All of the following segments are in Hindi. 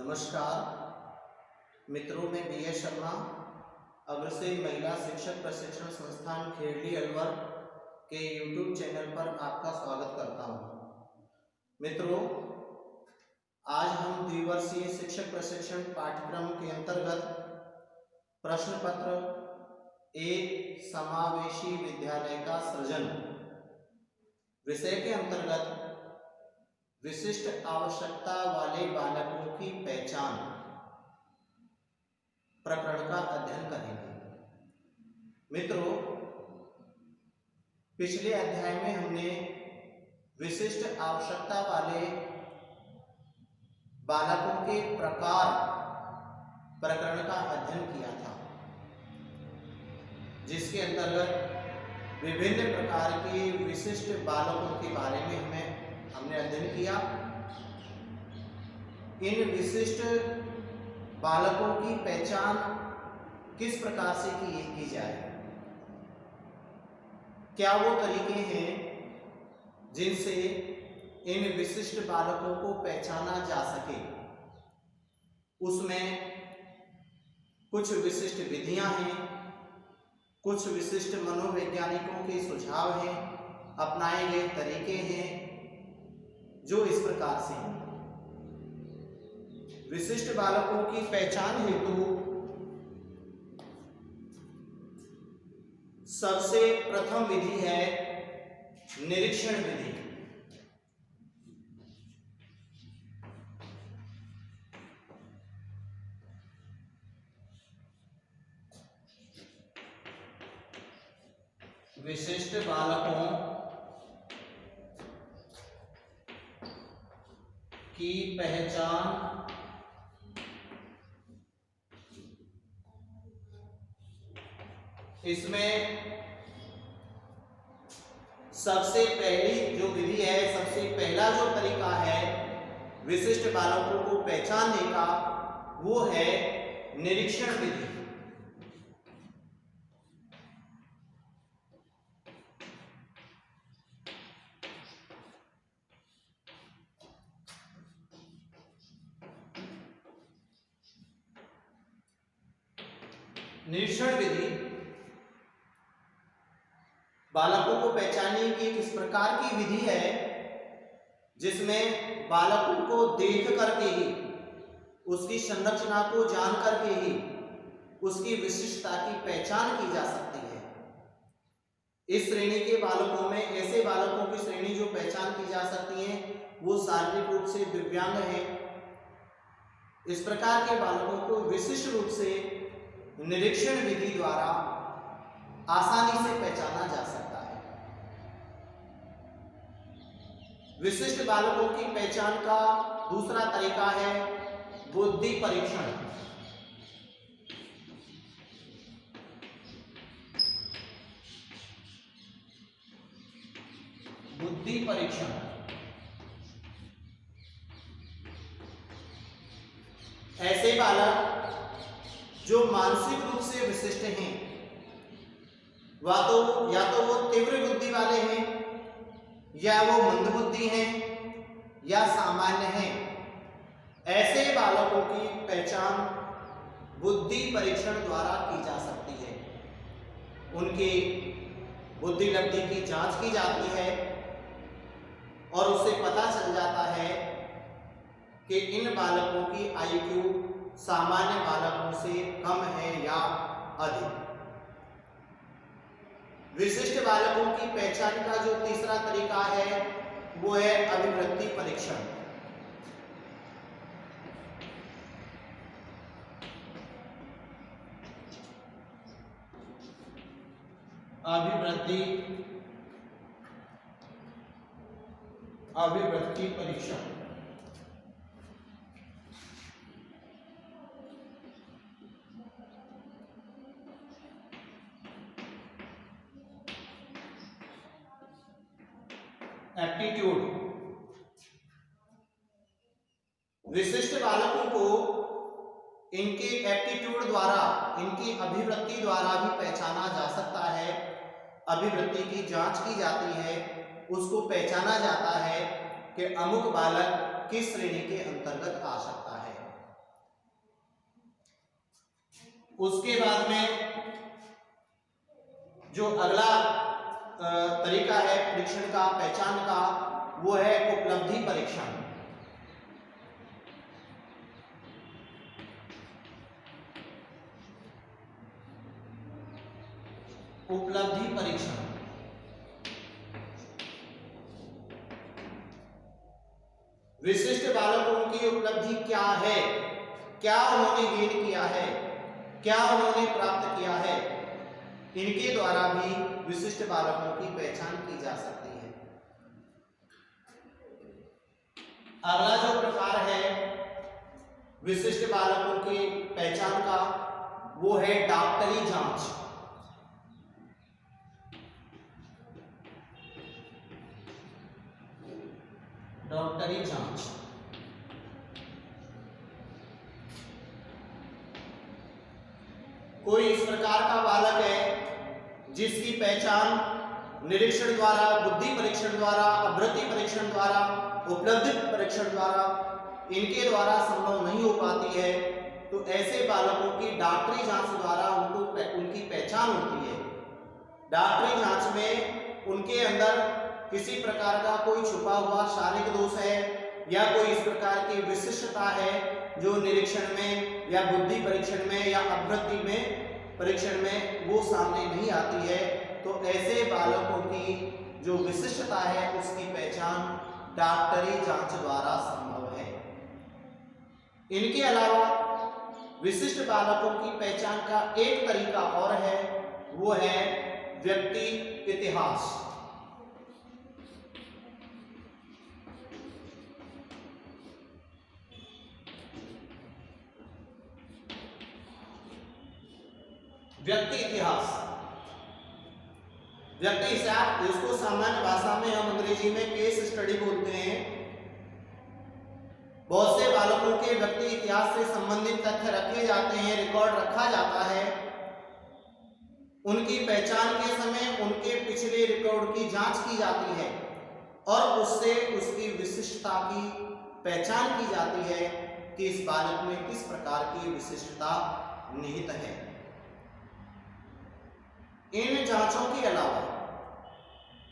नमस्कार मित्रों, मैं बी एस शर्मा अग्रसेन महिला शिक्षक प्रशिक्षण संस्थान खेरली अलवर के यूट्यूब चैनल पर आपका स्वागत करता हूं। मित्रों, आज हम द्विवर्षीय शिक्षक प्रशिक्षण पाठ्यक्रम के अंतर्गत प्रश्न पत्र एक समावेशी विद्यालय का सृजन विषय के अंतर्गत विशिष्ट आवश्यकता वाले बालकों की पहचान प्रकरण का अध्ययन करेंगे। मित्रों, पिछले अध्याय में हमने विशिष्ट आवश्यकता वाले बालकों के प्रकार प्रकरण का अध्ययन किया था, जिसके अंतर्गत विभिन्न प्रकार के विशिष्ट बालकों के बारे में हमने अध्ययन किया। इन विशिष्ट बालकों की पहचान किस प्रकार से की जाए, क्या वो तरीके हैं जिनसे इन विशिष्ट बालकों को पहचाना जा सके। उसमें कुछ विशिष्ट विधियां हैं, कुछ विशिष्ट मनोवैज्ञानिकों के सुझाव हैं, अपनाए गए तरीके हैं जो इस प्रकार से हैं। विशिष्ट बालकों की पहचान हेतु सबसे प्रथम विधि है निरीक्षण विधि। विशिष्ट बालकों की पहचान इसमें सबसे पहली जो विधि है, सबसे पहला जो तरीका है विशिष्ट बालकों को पहचानने का, वो है निरीक्षण विधि। निरीक्षण विधि बालकों को पहचानने की एक इस प्रकार की विधि है जिसमें बालकों को देख करके ही, उसकी संरचना को जान करके ही उसकी विशिष्टता की पहचान की जा सकती है। इस श्रेणी के बालकों में ऐसे बालकों की श्रेणी जो पहचान की जा सकती है वो शारीरिक रूप से दिव्यांग हैं। इस प्रकार के बालकों को विशिष्ट रूप से निरीक्षण विधि द्वारा आसानी से पहचाना जा सकता है। विशिष्ट बालकों की पहचान का दूसरा तरीका है बुद्धि परीक्षण। बुद्धि परीक्षण ऐसे बालक जो मानसिक रूप से विशिष्ट हैं, या तो वो तीव्र बुद्धि वाले हैं, या वो मंद बुद्धि हैं, या सामान्य हैं, ऐसे बालकों की पहचान बुद्धि परीक्षण द्वारा की जा सकती है। उनकी बुद्धि लब्धि की जांच की जाती है और उससे पता चल जाता है कि इन बालकों की IQ सामान्य बालकों से कम है या अधिक। विशिष्ट बालकों की पहचान का जो तीसरा तरीका है वो है अभिवृत्ति परीक्षण। अभिवृत्ति परीक्षण एप्टीट्यूड। विशिष्ट बालकों को इनके एप्टीट्यूड द्वारा, इनकी अभिवृत्ति द्वारा भी पहचाना जा सकता है। अभिवृत्ति की जांच की जाती है, उसको पहचाना जाता है कि अमुक बालक किस श्रेणी के अंतर्गत आ सकता है। उसके बाद में जो अगला तरीका है परीक्षण का, पहचान का, वो है उपलब्धि परीक्षण। उपलब्धि परीक्षण विशिष्ट बालकों की उपलब्धि क्या है, क्या उन्होंने गेन किया है, क्या उन्होंने प्राप्त किया है, इनके द्वारा भी विशिष्ट बालकों की पहचान की जा सकती है। अगला जो प्रकार है विशिष्ट बालकों की पहचान का, वो है डॉक्टरी जांच। डॉक्टरी जांच कोई इस प्रकार का बालक है जिसकी पहचान निरीक्षण द्वारा, बुद्धि परीक्षण द्वारा, अभ्रति परीक्षण द्वारा, उपलब्धि परीक्षण द्वारा, इनके द्वारा संभव नहीं हो पाती है, तो ऐसे बालकों की डॉक्टरी जांच द्वारा उनकी पहचान होती है। डॉक्टरी जांच में उनके अंदर किसी प्रकार का कोई छुपा हुआ शारीरिक दोष है या कोई इस प्रकार की विशिष्टता है जो निरीक्षण में या बुद्धि परीक्षण में या अभ्रति में परीक्षण में वो सामने नहीं आती है, तो ऐसे बालकों की जो विशिष्टता है उसकी पहचान डॉक्टरी जांच द्वारा संभव है। इनके अलावा विशिष्ट बालकों की पहचान का एक तरीका और है, वो है व्यक्ति इतिहास। व्यक्ति इतिहास, व्यक्ति इतिहास, इसको सामान्य भाषा में हम अंग्रेजी में केस स्टडी बोलते हैं। बहुत से बालकों के व्यक्ति इतिहास से संबंधित तथ्य रखे जाते हैं, रिकॉर्ड रखा जाता है। उनकी पहचान के समय उनके पिछले रिकॉर्ड की जांच की जाती है और उससे उसकी विशिष्टता की पहचान की जाती है कि इस बालक में किस प्रकार की विशिष्टता निहित है। इन जांचों के अलावा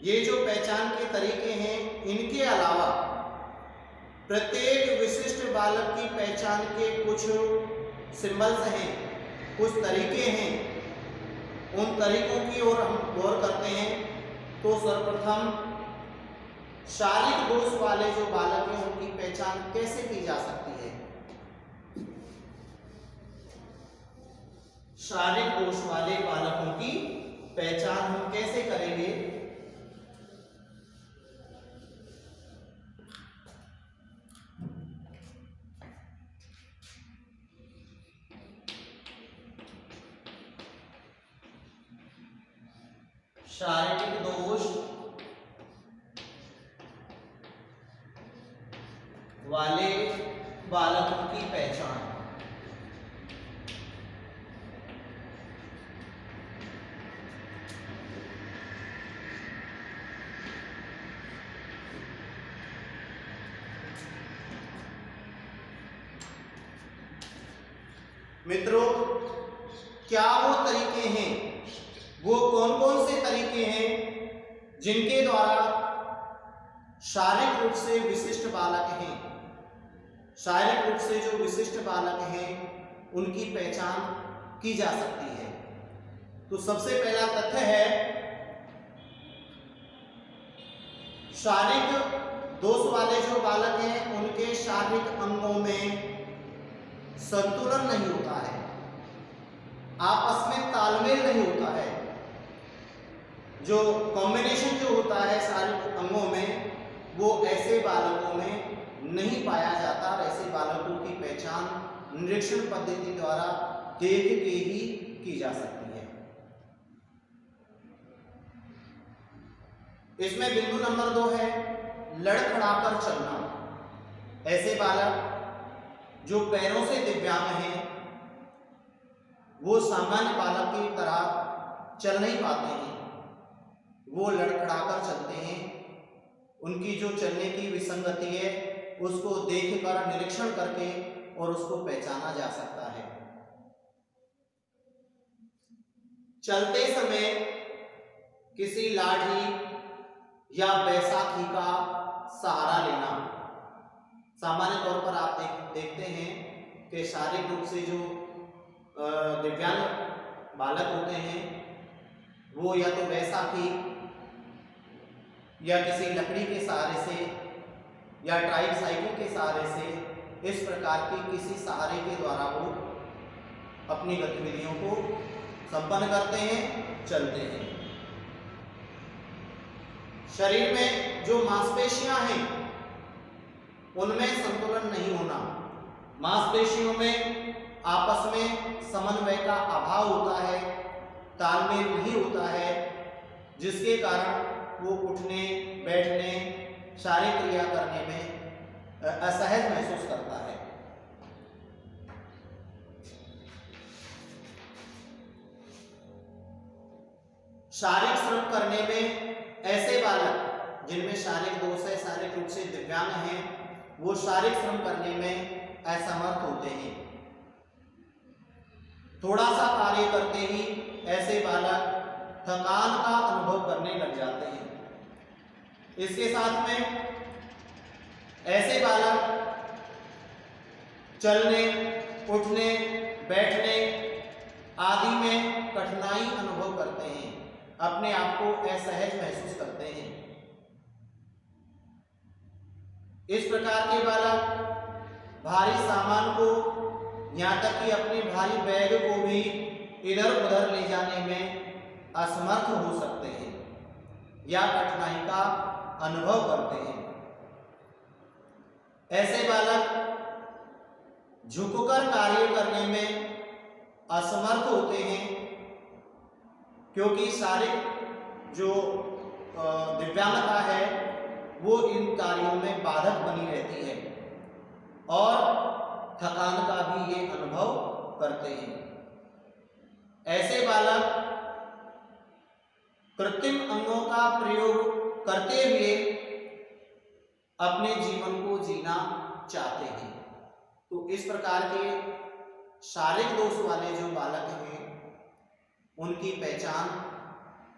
ये जो पहचान के तरीके हैं, इनके अलावा प्रत्येक विशिष्ट बालक की पहचान के कुछ सिंबल्स हैं, कुछ तरीके हैं। उन तरीकों की ओर हम गौर करते हैं तो सर्वप्रथम शारीरिक दोष वाले जो बालक हैं उनकी पहचान कैसे की जा सकती है। शारीरिक दोष वाले बालकों की पहचान हम कैसे करेंगे। शारीरिक दोष वाले बालकों की पहचान। मित्रों, क्या वो तरीके हैं, वो कौन कौन से तरीके हैं जिनके द्वारा शारीरिक रूप से विशिष्ट बालक हैं, शारीरिक रूप से जो विशिष्ट बालक हैं उनकी पहचान की जा सकती है। तो सबसे पहला तथ्य है शारीरिक दोष वाले जो बालक हैं उनके शारीरिक अंगों में संतुलन नहीं होता है, आपस में तालमेल नहीं होता है। जो कॉम्बिनेशन जो होता है शारीरिक अंगों में वो ऐसे बालकों में नहीं पाया जाता। और ऐसे बालकों की पहचान निरीक्षण पद्धति द्वारा देख के ही की जा सकती है। इसमें बिंदु नंबर 2 है लड़खड़ाकर चलना। ऐसे बालक जो पैरों से दिव्यांग हैं वो सामान्य बालक की तरह चल नहीं पाते हैं, वो लड़खड़ाकर चलते हैं। उनकी जो चलने की विसंगति है उसको देखकर, निरीक्षण करके और उसको पहचाना जा सकता है। चलते समय किसी लाठी या बैसाखी का सहारा लेना। सामान्य तौर पर आप देखते हैं कि शारीरिक रूप से जो दिव्यांग बालक होते हैं वो या तो बैसाखी या किसी लकड़ी के सहारे से या ट्राइसाइकिल के सहारे से इस प्रकार के किसी सहारे के द्वारा वो अपनी गतिविधियों को संपन्न करते हैं, चलते हैं। शरीर में जो मांसपेशियां हैं उनमें संतुलन नहीं होना, मांसपेशियों में आपस में समन्वय का अभाव होता है, तालमेल नहीं होता है, जिसके कारण वो उठने बैठने शारीरिक क्रिया करने में असहज महसूस करता है। शारीरिक श्रम करने में ऐसे बालक जिनमें शारीरिक दोष है, शारीरिक रूप से दिव्यांग हैं, वो शारीरिक श्रम करने में असमर्थ होते हैं। थोड़ा सा कार्य करते ही ऐसे बालक थकान का अनुभव करने लग जाते हैं। इसके साथ में ऐसे बालक चलने, उठने, बैठने आदि में कठिनाई अनुभव करते हैं, अपने आप को असहज महसूस करते हैं। इस प्रकार के बालक भारी सामान को, यहाँ तक कि अपने भारी बैग को भी इधर उधर ले जाने में असमर्थ हो सकते हैं या कठिनाई का अनुभव करते हैं। ऐसे बालक झुककर कार्य करने में असमर्थ होते हैं, क्योंकि शारीरिक जो दिव्यांगता है वो इन कार्यों में बाधक बनी रहती है और थकान का भी ये अनुभव करते हैं। ऐसे बालक कृत्रिम अंगों का प्रयोग करते हुए अपने जीवन को जीना चाहते हैं। तो इस प्रकार के शारीरिक दोष वाले जो बालक हैं उनकी पहचान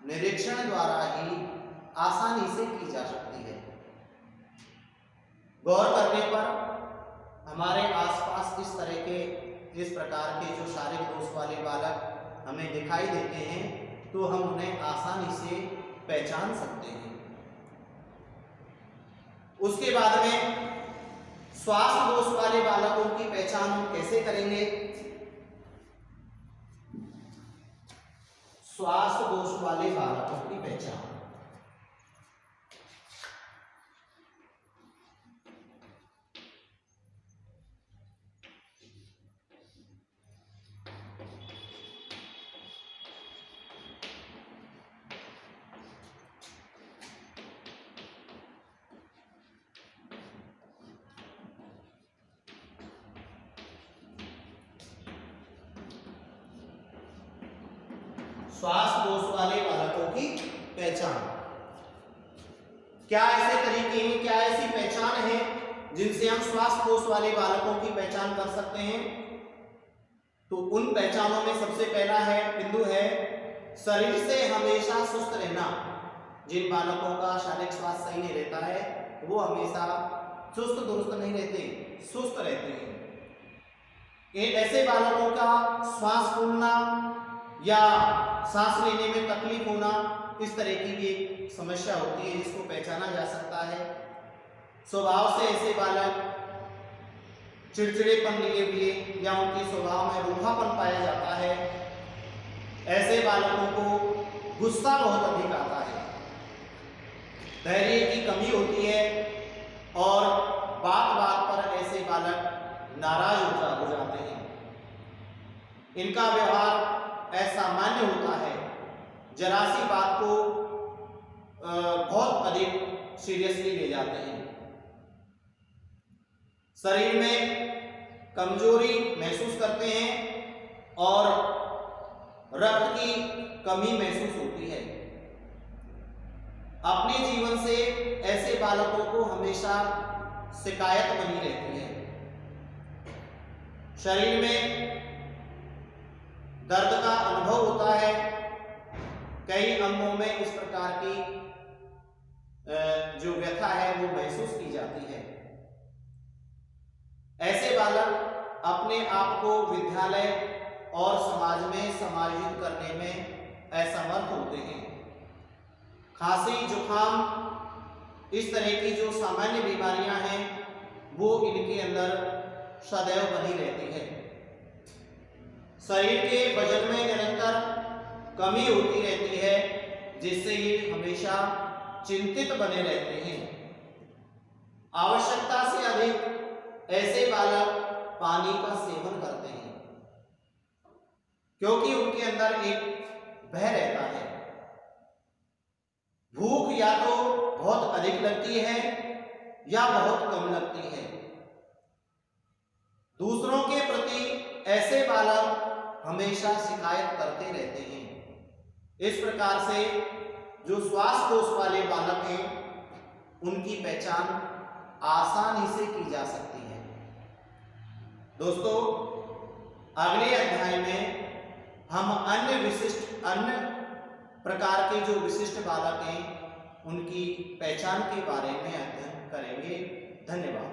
निरीक्षण द्वारा ही आसानी से की जा सकती है। गौर करने पर हमारे आसपास इस तरह के, इस प्रकार के जो शारीरिक दोष वाले बालक हमें दिखाई देते हैं तो हम उन्हें आसानी से पहचान सकते हैं। उसके बाद में स्वास्थ्य दोष वाले बालकों की पहचान हम कैसे करेंगे? स्वास्थ्य दोष वाले बालकों की पहचान स्वास्थ्य दोष वाले बालकों की पहचान। क्या ऐसे तरीके हैं, क्या ऐसी पहचान है जिनसे हम स्वास्थ्य दोष वाले बालकों की पहचान कर सकते हैं? तो उन पहचानों में सबसे पहला बिंदु है शरीर से हमेशा सुस्त रहना। जिन बालकों का शारीरिक स्वास्थ्य सही नहीं रहता है वो हमेशा सुस्त दुरुस्त नहीं रहते, सुस्त रहते हैं। ऐसे बालकों का श्वास फूलना या सांस लेने में तकलीफ होना, इस तरह की भी एक समस्या होती है जिसको पहचाना जा सकता है। स्वभाव से ऐसे बालक चिड़चिड़ेपन लिए हुए या उनके स्वभाव में रूखापन पाया जाता है। ऐसे बालकों को गुस्सा बहुत अधिक आता है, धैर्य की कमी होती है और बात बात पर ऐसे बालक नाराज हो जाते हैं। इनका व्यवहार असामान्य होता है, जरा सी बात को बहुत अधिक सीरियसली ले जाते हैं। शरीर में कमजोरी महसूस करते हैं और रक्त की कमी महसूस होती है। अपने जीवन से ऐसे बालकों को हमेशा शिकायत बनी रहती है। शरीर में दर्द का अनुभव होता है कई अंगों में इस प्रकार की जो व्यथा है वो महसूस की जाती है। ऐसे बालक अपने आप को विद्यालय और समाज में समायोजित करने में असमर्थ होते हैं। खांसी, जुकाम इस तरह की जो सामान्य बीमारियां हैं वो इनके अंदर सदैव बनी रहती है। शरीर के वजन में निरंतर कमी होती रहती है, जिससे ये हमेशा चिंतित बने रहते हैं। आवश्यकता से अधिक ऐसे बालक पानी का सेवन करते हैं, क्योंकि उनके अंदर एक भय रहता है। भूख या तो बहुत अधिक लगती है या बहुत कम लगती है। दूसरों के प्रति ऐसे बालक हमेशा शिकायत करते रहते हैं। इस प्रकार से जो श्वास दोष वाले बालक हैं उनकी पहचान आसानी से की जा सकती है। दोस्तों, अगले अध्याय में हम अन्य प्रकार के जो विशिष्ट बालक हैं उनकी पहचान के बारे में अध्ययन करेंगे। धन्यवाद।